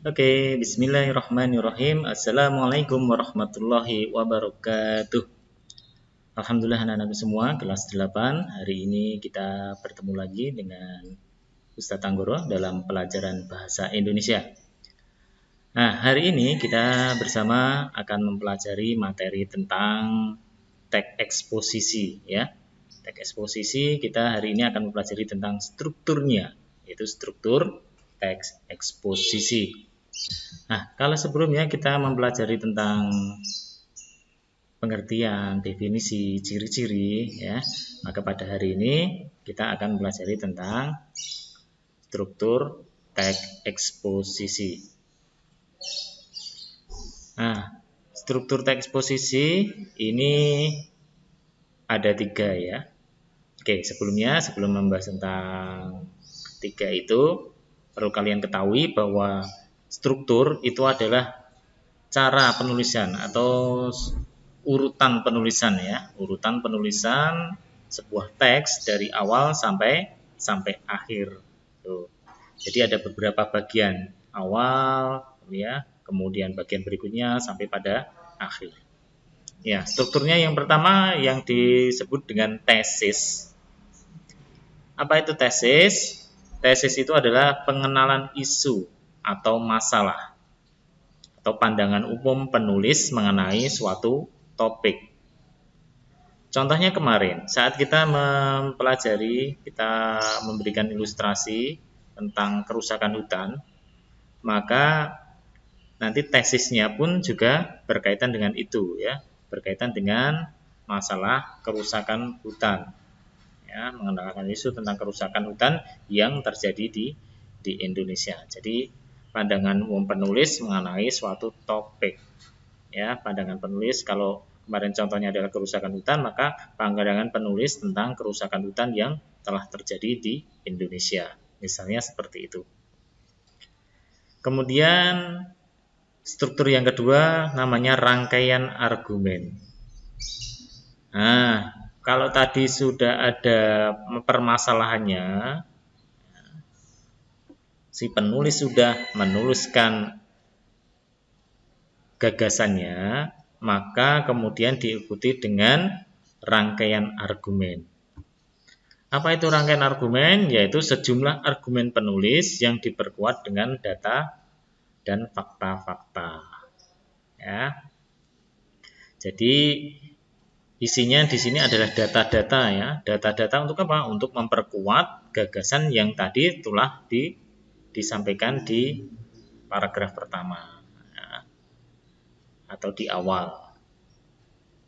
Oke, bismillahirrahmanirrahim. Assalamualaikum warahmatullahi wabarakatuh. Alhamdulillah anak-anak semua, kelas 8. Hari ini kita bertemu lagi dengan Ustadz Anggoro dalam pelajaran bahasa Indonesia. Nah, hari ini kita bersama akan mempelajari materi tentang teks eksposisi ya. Teks eksposisi kita hari ini akan mempelajari tentang strukturnya, yaitu struktur teks eksposisi. Nah, kalau sebelumnya kita mempelajari tentang pengertian, definisi, ciri-ciri ya, maka pada hari ini kita akan mempelajari tentang struktur teks eksposisi. Nah, struktur teks eksposisi ini ada 3 ya. Oke, sebelum membahas tentang 3 itu, perlu kalian ketahui bahwa struktur itu adalah cara penulisan atau urutan penulisan ya, urutan penulisan sebuah teks dari awal sampai akhir. Tuh. Jadi ada beberapa bagian awal ya, kemudian bagian berikutnya sampai pada akhir. Ya, strukturnya yang pertama yang disebut dengan tesis. Apa itu tesis? Tesis itu adalah pengenalan isu atau masalah atau pandangan umum penulis mengenai suatu topik. Contohnya kemarin, saat kita mempelajari, kita memberikan ilustrasi tentang kerusakan hutan, maka nanti tesisnya pun juga berkaitan dengan itu ya, berkaitan dengan masalah kerusakan hutan. Ya, mengenalkan isu tentang kerusakan hutan yang terjadi di Indonesia. Jadi pandangan umum penulis mengenai suatu topik. Ya, pandangan penulis kalau kemarin contohnya adalah kerusakan hutan, maka pandangan penulis tentang kerusakan hutan yang telah terjadi di Indonesia. Misalnya seperti itu. Kemudian struktur yang kedua namanya rangkaian argumen. Nah, kalau tadi sudah ada permasalahannya, si penulis sudah menuliskan gagasannya, maka kemudian diikuti dengan rangkaian argumen. Apa itu rangkaian argumen? Yaitu sejumlah argumen penulis yang diperkuat dengan data dan fakta-fakta. Ya. Jadi isinya di sini adalah data-data ya. Data-data untuk apa? Untuk memperkuat gagasan yang tadi telah disampaikan di paragraf pertama ya. Atau di awal.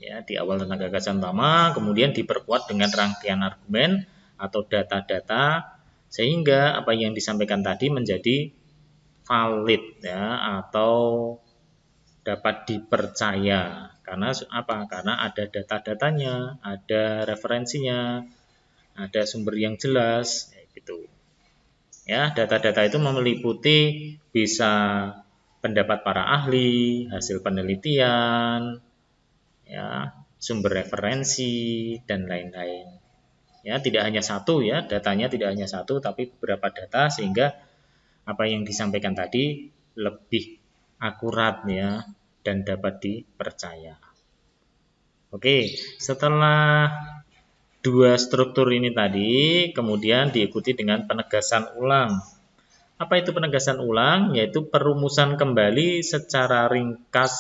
Ya, di awal tentang gagasan utama, kemudian diperkuat dengan rangkaian argumen atau data-data sehingga apa yang disampaikan tadi menjadi valid ya atau dapat dipercaya. Karena apa? Karena ada data-datanya, ada referensinya, ada sumber yang jelas, gitu. Ya, data-data itu meliputi bisa pendapat para ahli, hasil penelitian, ya, sumber referensi dan lain-lain. Ya, tidak hanya satu ya, datanya tidak hanya satu, tapi beberapa data sehingga apa yang disampaikan tadi lebih akurat ya dan dapat dipercaya. Oke, setelah dua struktur ini tadi, kemudian diikuti dengan penegasan ulang. Apa itu penegasan ulang? Yaitu perumusan kembali secara ringkas,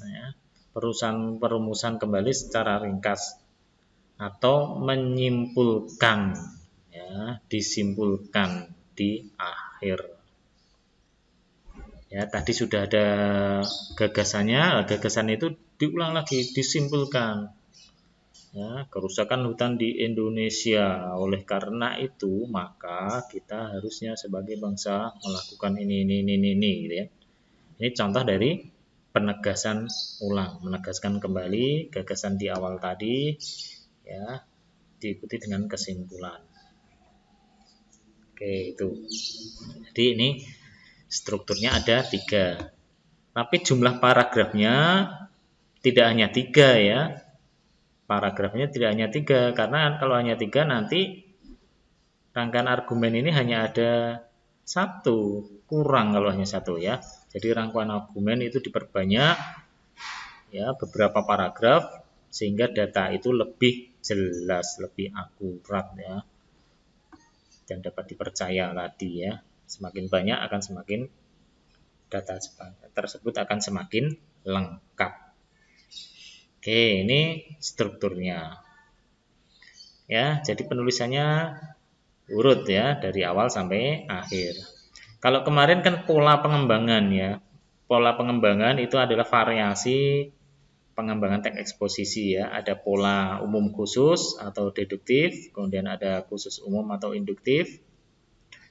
ya. Perumusan kembali secara ringkas atau menyimpulkan, ya, disimpulkan di akhir. Ya, tadi sudah ada gagasannya, gagasan itu diulang lagi, disimpulkan. Ya, kerusakan hutan di Indonesia. Oleh karena itu, maka kita harusnya sebagai bangsa melakukan ini gitu ya. Ini contoh dari penegasan ulang, menegaskan kembali gagasan di awal tadi ya, diikuti dengan kesimpulan. Oke, itu. Jadi ini strukturnya ada 3, tapi jumlah paragrafnya tidak hanya 3 ya. Paragrafnya tidak hanya 3, karena kalau hanya 3 nanti rangkaian argumen ini hanya ada satu, kurang kalau hanya satu ya. Jadi rangkaian argumen itu diperbanyak ya, beberapa paragraf sehingga data itu lebih jelas, lebih akurat ya, dan dapat dipercaya tadi ya. Semakin banyak akan semakin data tersebut akan semakin lengkap. Oke, ini strukturnya. Ya, jadi penulisannya urut ya dari awal sampai akhir. Kalau kemarin kan pola pengembangan ya. Pola pengembangan itu adalah variasi pengembangan teks eksposisi ya. Ada pola umum khusus atau deduktif, kemudian ada khusus umum atau induktif.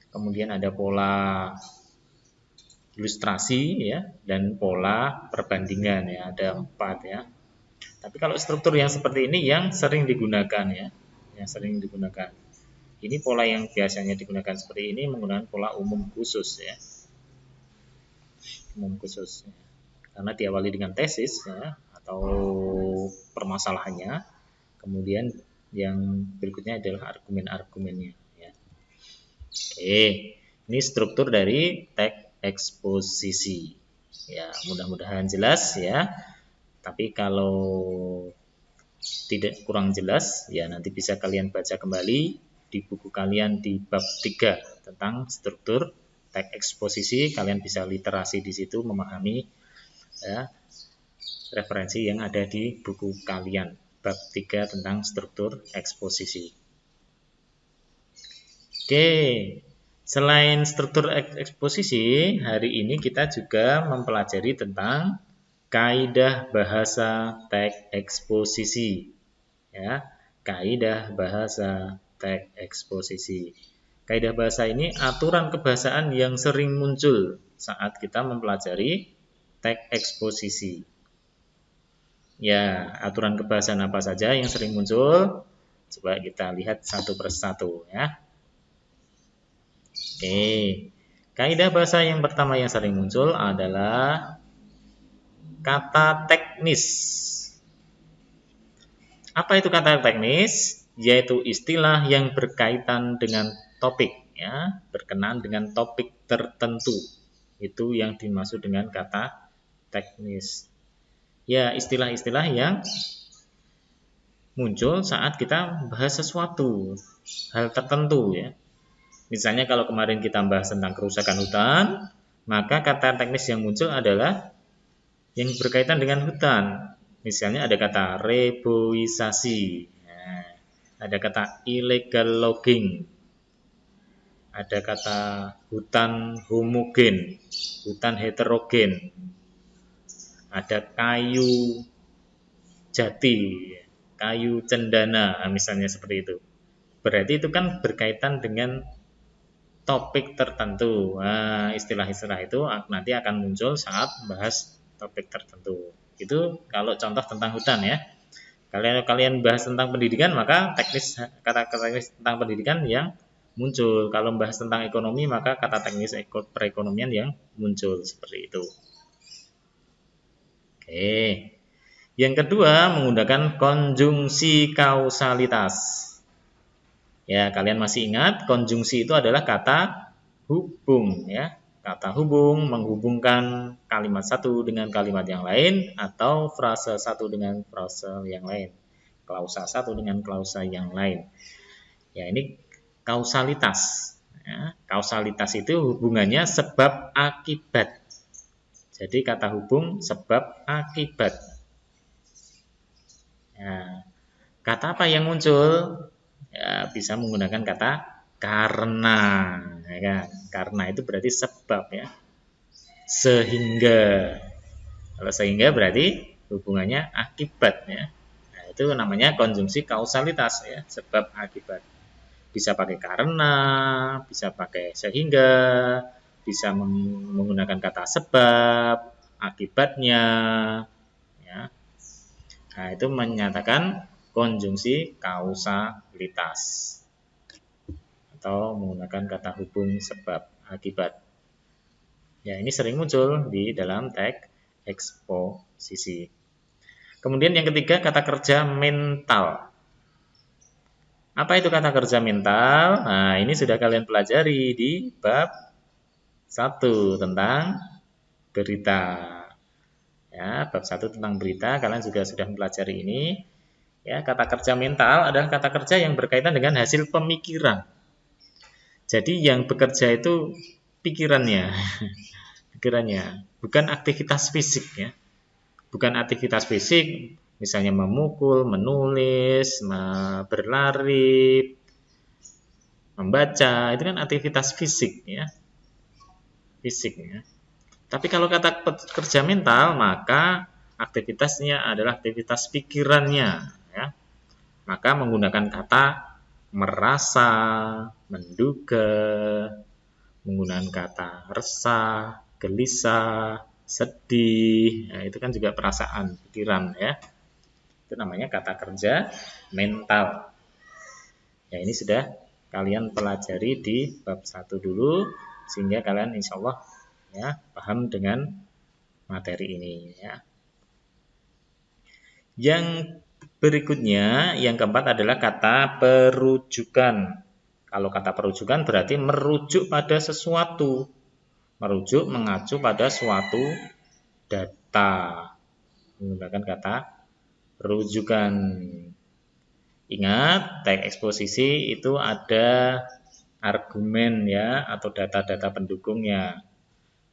Kemudian ada pola ilustrasi ya dan pola perbandingan ya. Ada 4 ya. Tapi kalau struktur yang seperti ini yang sering digunakan ya. Yang sering digunakan. Ini pola yang biasanya digunakan seperti ini menggunakan pola umum khusus ya. Umum khusus. Ya. Karena diawali dengan tesis ya, atau permasalahannya. Kemudian yang berikutnya adalah argumen-argumennya ya. Oke, ini struktur dari teks eksposisi. Ya, mudah-mudahan jelas ya. Tapi kalau tidak kurang jelas ya nanti bisa kalian baca kembali di buku kalian di bab 3 tentang struktur teks eksposisi. Kalian bisa literasi di situ memahami ya, referensi yang ada di buku kalian bab 3 tentang struktur eksposisi. Oke, selain struktur eksposisi, hari ini kita juga mempelajari tentang kaidah bahasa teks eksposisi. Ya, kaidah bahasa teks eksposisi. Kaidah bahasa ini aturan kebahasaan yang sering muncul saat kita mempelajari teks eksposisi. Ya, aturan kebahasaan apa saja yang sering muncul? Coba kita lihat satu persatu ya. Oke, kaidah bahasa yang pertama yang sering muncul adalah kata teknis. Apa itu kata teknis? Yaitu istilah yang berkaitan dengan topik, ya, berkenaan dengan topik tertentu. Itu yang dimaksud dengan kata teknis. Ya, istilah-istilah yang muncul saat kita bahas sesuatu, hal tertentu, ya. Misalnya kalau kemarin kita bahas tentang kerusakan hutan, maka kata teknis yang muncul adalah yang berkaitan dengan hutan. Misalnya ada kata reboisasi, nah, ada kata illegal logging, ada kata hutan homogen, hutan heterogen, ada kayu jati, kayu cendana, misalnya seperti itu. Berarti itu kan berkaitan dengan topik tertentu. Nah, istilah-istilah itu nanti akan muncul saat membahas topik tertentu. Itu kalau contoh tentang hutan ya. Kalau kalian bahas tentang pendidikan, maka kata-kata teknis tentang pendidikan yang muncul. Kalau membahas tentang ekonomi, maka kata teknis perekonomian yang muncul seperti itu. Oke. Yang kedua, menggunakan konjungsi kausalitas. Ya, kalian masih ingat konjungsi itu adalah kata hubung ya. Kata hubung menghubungkan kalimat satu dengan kalimat yang lain atau frase satu dengan frase yang lain. Klausa satu dengan klausa yang lain. Ya, ini kausalitas. Ya, kausalitas itu hubungannya sebab akibat. Jadi kata hubung sebab akibat. Ya, kata apa yang muncul? Ya, bisa menggunakan kata karena, ya kan? Karena itu berarti sebab ya. Sehingga, kalau sehingga berarti hubungannya akibat ya. Nah, itu namanya konjungsi kausalitas ya, sebab akibat. Bisa pakai karena, bisa pakai sehingga, bisa menggunakan kata sebab, akibatnya, ya. Nah, itu menyatakan konjungsi kausalitas atau menggunakan kata hubung sebab akibat. Ya, ini sering muncul di dalam teks eksposisi. Kemudian yang ketiga, kata kerja mental. Apa itu kata kerja mental? Nah, ini sudah kalian pelajari di bab 1 tentang berita. Ya, bab 1 tentang berita, kalian juga sudah mempelajari ini. Ya, kata kerja mental adalah kata kerja yang berkaitan dengan hasil pemikiran. Jadi yang bekerja itu pikirannya, pikirannya, bukan aktivitas fisik ya. Bukan aktivitas fisik, misalnya memukul, menulis, berlari, membaca, itu kan aktivitas fisik ya. Fisik ya. Tapi kalau kata kerja mental, maka aktivitasnya adalah aktivitas pikirannya ya. Maka menggunakan kata merasa, menduga, menggunakan kata resah, gelisah, sedih, nah, itu kan juga perasaan, pikiran ya. Itu namanya kata kerja mental. Ya, ini sudah kalian pelajari di bab 1 dulu, sehingga kalian insya Allah ya paham dengan materi ini ya. Yang berikutnya, yang keempat adalah kata perujukan. Kalau kata perujukan berarti merujuk pada sesuatu. Merujuk, mengacu pada suatu data. Menggunakan kata rujukan. Ingat, teks eksposisi itu ada argumen ya atau data-data pendukungnya.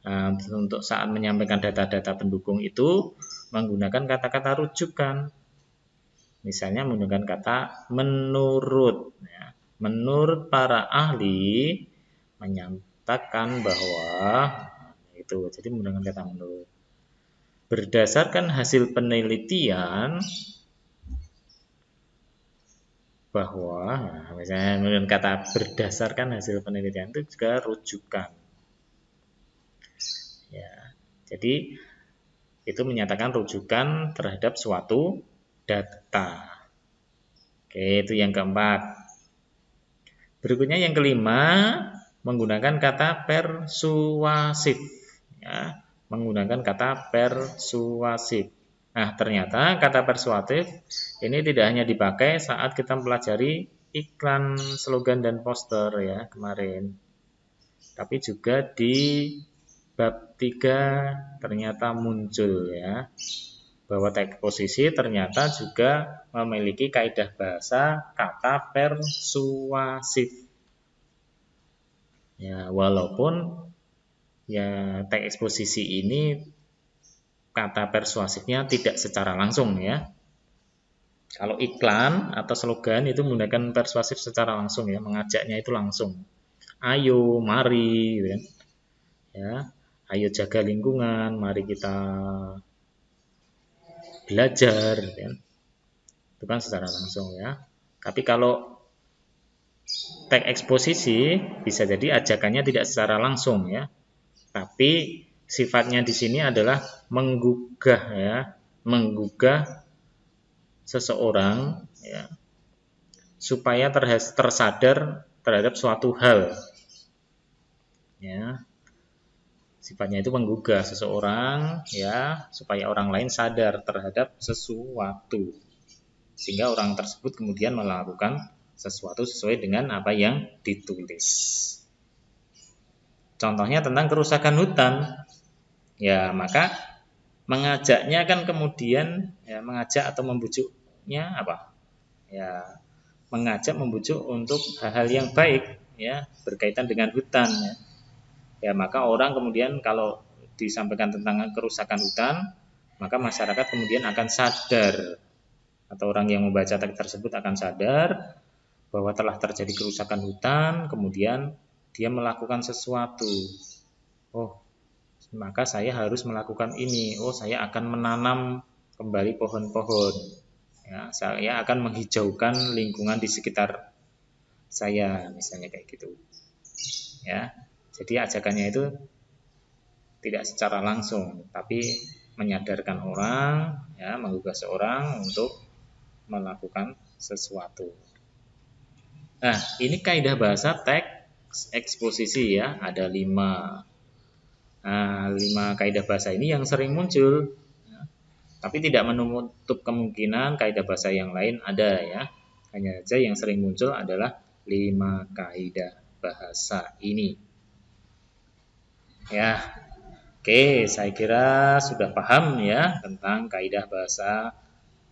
Nah, untuk saat menyampaikan data-data pendukung itu menggunakan kata-kata rujukan. Misalnya menggunakan kata menurut. Ya. Menurut para ahli menyatakan bahwa itu. Jadi menggunakan kata menurut. Berdasarkan hasil penelitian bahwa, nah, misalnya menggunakan kata berdasarkan hasil penelitian itu juga rujukan. Ya, jadi itu menyatakan rujukan terhadap suatu data. Oke, itu yang keempat. Berikutnya yang kelima, menggunakan kata persuasif. Ya, menggunakan kata persuasif. Nah, ternyata kata persuasif ini tidak hanya dipakai saat kita mempelajari iklan, slogan, dan poster ya kemarin. Tapi juga di bab 3 ternyata muncul ya. Bahwa teks posisi ternyata juga memiliki kaidah bahasa kata persuasif. Ya, walaupun ya teks eksposisi ini kata persuasifnya tidak secara langsung ya. Kalau iklan atau slogan itu menggunakan persuasif secara langsung ya, mengajaknya itu langsung. Ayo, mari, gitu kan. Ya, ayo jaga lingkungan, mari kita belajar, gitu kan. Itu kan secara langsung ya. Tapi kalau teks eksposisi bisa jadi ajakannya tidak secara langsung ya. Tapi sifatnya di sini adalah menggugah ya, menggugah seseorang ya, supaya tersadar terhadap suatu hal. Ya. Sifatnya itu menggugah seseorang ya, supaya orang lain sadar terhadap sesuatu. Sehingga orang tersebut kemudian melakukan sesuatu sesuai dengan apa yang ditulis. Contohnya tentang kerusakan hutan. Ya, maka mengajaknya kan kemudian ya, mengajak atau membujuknya apa? Ya, mengajak membujuk untuk hal-hal yang baik ya, berkaitan dengan hutan ya. Ya, maka orang kemudian kalau disampaikan tentang kerusakan hutan, maka masyarakat kemudian akan sadar atau orang yang membaca teks tersebut akan sadar bahwa telah terjadi kerusakan hutan, kemudian dia melakukan sesuatu. Oh, maka saya harus melakukan ini. Oh, saya akan menanam kembali pohon-pohon. Ya, saya akan menghijaukan lingkungan di sekitar saya, misalnya kayak gitu. Ya, jadi ajakannya itu tidak secara langsung, tapi menyadarkan orang, ya, menggugah seorang untuk melakukan sesuatu. Nah, ini kaidah bahasa teks eksposisi ya, ada 5. Nah, 5 kaidah bahasa ini yang sering muncul, ya. Tapi tidak menutup kemungkinan kaidah bahasa yang lain ada ya. Hanya saja yang sering muncul adalah 5 kaidah bahasa ini. Ya, oke, saya kira sudah paham ya tentang kaidah bahasa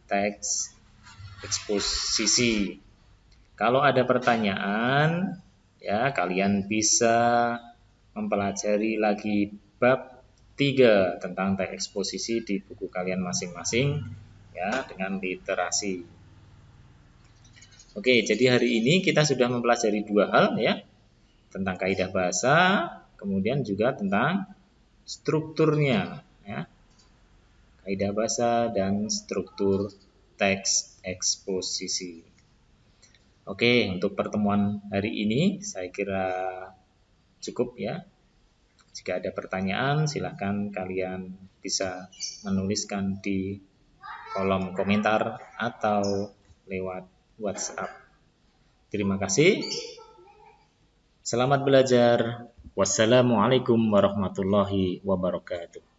teks eksposisi. Kalau ada pertanyaan, ya kalian bisa mempelajari lagi bab 3 tentang teks eksposisi di buku kalian masing-masing ya dengan literasi. Oke, jadi hari ini kita sudah mempelajari dua hal ya, tentang kaidah bahasa, kemudian juga tentang strukturnya ya. Kaidah bahasa dan struktur teks eksposisi. Oke, untuk pertemuan hari ini saya kira cukup ya. Jika ada pertanyaan, silakan kalian bisa menuliskan di kolom komentar atau lewat WhatsApp. Terima kasih. Selamat belajar. Wassalamualaikum warahmatullahi wabarakatuh.